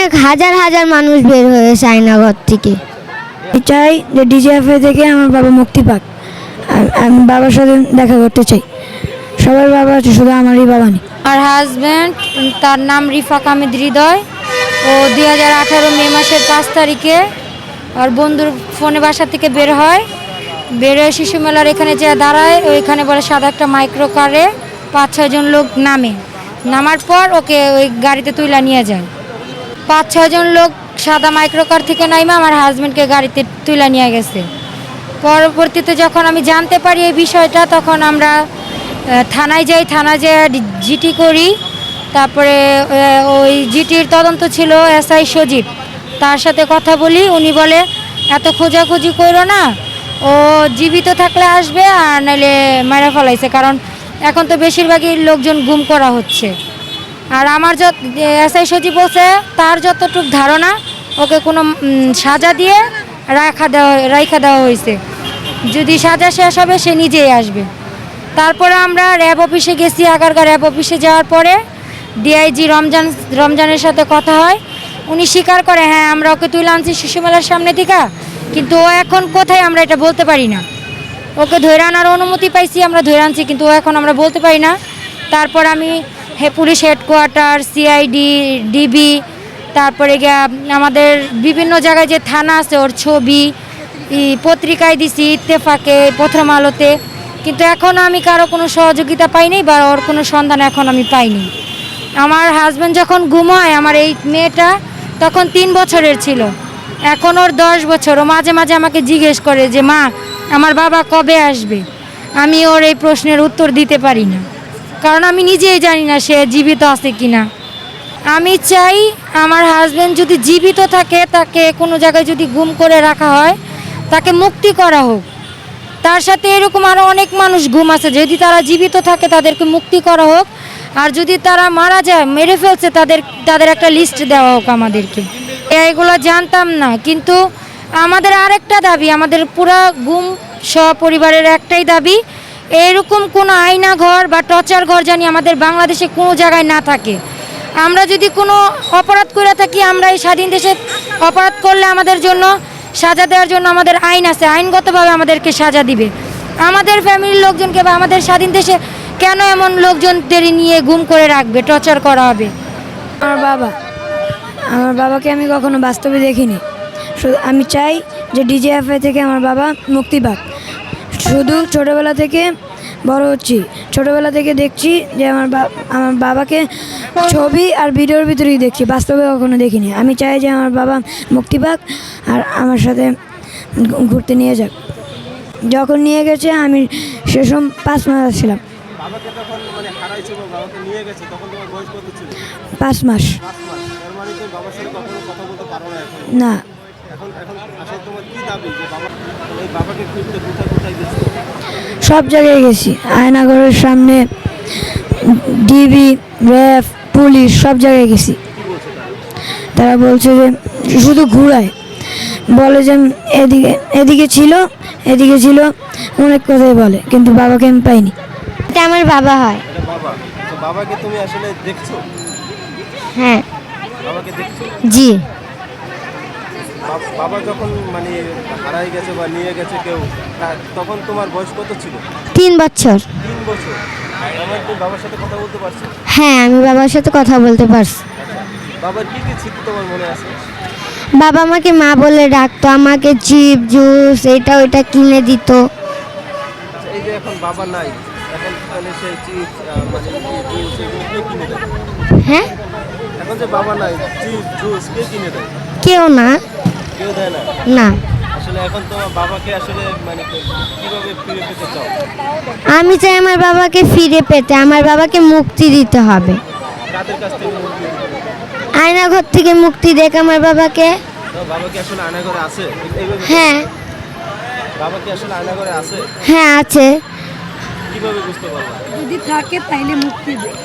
অনেক হাজার হাজার মানুষ বের হয়েছে আয়নাঘর থেকে। চাই যে ডিজিএফআই থেকে আমার বাবা মুক্তি পাক। আমি বাবার সাথে দেখা করতে চাই। সবার বাবা আছে, শুধু আমারই বাবা নেই। আর হাজব্যান্ড, তার নাম রিফাক আহমেদ হৃদয়। ও 2018 মে মাসের 5 তারিখে আর বন্ধুর ফোনে বাসা থেকে বের হয়। বের হয়ে শিশু মেলার এখানে যে দাঁড়ায়, ওইখানে বলে সাদা একটা মাইক্রো কারে 5-6 জন লোক নামার পর ওকে ওই গাড়িতে তুলে নিয়ে যায়। 5-6 জন লোক সাদা মাইক্রো কার থেকে নাইমা আমার হাজব্যান্ডকে গাড়িতে তুলে নিয়ে গেছে। পরবর্তীতে যখন আমি জানতে পারি এই বিষয়টা, তখন আমরা থানায় যাই। থানায় যেয়ে জিটি করি। তারপরে ওই জিটির তদন্ত ছিল এসআই সজীব, তার সাথে কথা বলি। উনি বলে এত খোঁজাখুঁজি করো না, ও জীবিত থাকলে আসবে, আর নাইলে মেরে ফেলাইছে, কারণ এখন তো বেশিরভাগই লোকজন গুম করা হচ্ছে। আর আমার এসআই সজীব বলছে তার যতটুকু ধারণা, ওকে কোনো সাজা দিয়ে রাইখা দেওয়া হয়েছে। যদি সাজা শেষ হবে সে নিজেই আসবে। তারপরে আমরা র্যাব অফিসে গেছি। আগারগাঁ র্যাব অফিসে যাওয়ার পরে ডিআইজি রমজানের সাথে কথা হয়। উনি স্বীকার করে, হ্যাঁ আমরা ওকে তুলে আনছি শিশু মেলার সামনে থেকে, কিন্তু ও এখন কোথায় আমরা এটা বলতে পারি না। ওকে ধরে আনার অনুমতি পাইছি, আমরা ধরে আনছি, কিন্তু ও এখন আমরা বলতে পারি না। তারপর আমি পুলিশ হেডকোয়ার্টার, সিআইডি, ডিবি, তারপরে গিয়া আমাদের বিভিন্ন জায়গায় যে থানা আছে ওর ছবি পত্রিকায় দিছি, ইত্তেফাকে, প্রথম আলোতে, কিন্তু এখনও আমি কারো কোনো সহযোগিতা পাইনি বা ওর কোনো সন্ধান এখন আমি পাইনি। আমার হাজব্যান্ড যখন গুম হয়, আমার এই মেয়েটা তখন 3 বছরের ছিল, এখন ওর 10 বছর। ও মাঝে মাঝে আমাকে জিজ্ঞেস করে যে মা আমার বাবা কবে আসবে। আমি ওর এই প্রশ্নের উত্তর দিতে পারি না, কারণ আমি নিজেই জানি না সে জীবিত আছে কিনা। আমি চাই আমার হাজব্যান্ড যদি জীবিত থাকে, তাকে কোনো জায়গায় যদি গুম করে রাখা হয়, তাকে মুক্তি করা হোক। তার সাথে এরকম আরও অনেক মানুষ গুম আছে, যদি তারা জীবিত থাকে তাদেরকে মুক্তি করা হোক। আর যদি তারা মারা যায়, মেরে ফেলছে, তাদের একটা লিস্ট দেওয়া হোক আমাদেরকে। এগুলো জানতাম না, কিন্তু আমাদের আরেকটা দাবি, আমাদের পুরা গুম সপরিবারের একটাই দাবি, এরকম কোনো আয়না ঘর বা টর্চার ঘর জানি আমাদের বাংলাদেশে কোনো জায়গায় না থাকে। আমরা যদি কোনো অপরাধ করে থাকি, আমরা এই স্বাধীন দেশে অপরাধ করলে আমাদের জন্য সাজা দেওয়ার জন্য আমাদের আইন আছে, আইনগতভাবে আমাদেরকে সাজা দিবে। আমাদের ফ্যামিলির লোকজনকে বা আমাদের স্বাধীন দেশে কেন এমন লোকজনদের নিয়ে গুম করে রাখবে, টর্চার করা হবে? আমার বাবাকে আমি কখনো বাস্তবে দেখিনি। শুধু আমি চাই যে ডিজিএফআই থেকে আমার বাবা মুক্তি পাক। শুধু ছোটোবেলা থেকে বড় হচ্ছি, ছোটোবেলা থেকে দেখছি যে আমার বাবাকে ছবি আর ভিডিওর ভিতরেই দেখছি, বাস্তবে কখনো দেখিনি। আমি চাই যে আমার বাবা মুক্তি পাক আর আমার সাথে ঘুরতে নিয়ে যাক। যখন নিয়ে গেছে আমি সেসব 5 মাস ছিলাম। 5 মাস না। সব জায়গায় গেছি, আয়নাঘরের সামনে, ডিবি, র্যাব, পুলিশ, সব জায়গায় গেছি। তারা বলছে যে শুধু ঘুরায়, বলে যে এদিকে ছিল অনেক কথাই বলে, কিন্তু বাবাকে আমি পাইনি। এটা আমার বাবা হয়। বাবাকে তুমি আসলে দেখছো? হ্যাঁ। বাবাকে দেখছো? জি। বাবা যখন মানে হারাই গেছে বা নিয়ে গেছে কেউ, তখন তোমার বয়স কত ছিল? 3 বছর। 3 বছর। তুমি বাবার সাথে কথা বলতে পারছো? হ্যাঁ, আমি বাবার সাথে কথা বলতে পারছি। বাবার কি কি স্মৃতি তোমার মনে আছে? বাবা আমাকে মা বলে ডাকতো, আমাকে চিপ জুস এটা ওইটা কিনে দিত। এই যে এখন বাবা নাই, এখন তাহলে সেই চিপ মানে জুস এগুলো কে কিনে দেয়? হ্যাঁ, এখন যে বাবা নাই, চিপ জুস কে কিনে দেয়? কেউ না। কেউ দেয় না? না। আসলে এখন তোমার বাবাকে আসলে মানে কিভাবে ফিরে পেতে চাও? আমি চাই আমার বাবাকে ফিরে পেতে, আমার বাবাকে মুক্তি দিতে হবে। কাদের কাছ থেকে মুক্তি দিতে হবে? আয়নাঘর থেকে মুক্তি দেখ আমার বাবাকে। বাবা কি আসলে আয়নাঘরে আছে? হ্যাঁ। বাবা কি আসলে আয়নাঘরে আছে? হ্যাঁ আছে। কিভাবে বুঝতে পারবো? যদি থাকে তাইলে মুক্তি দেয়।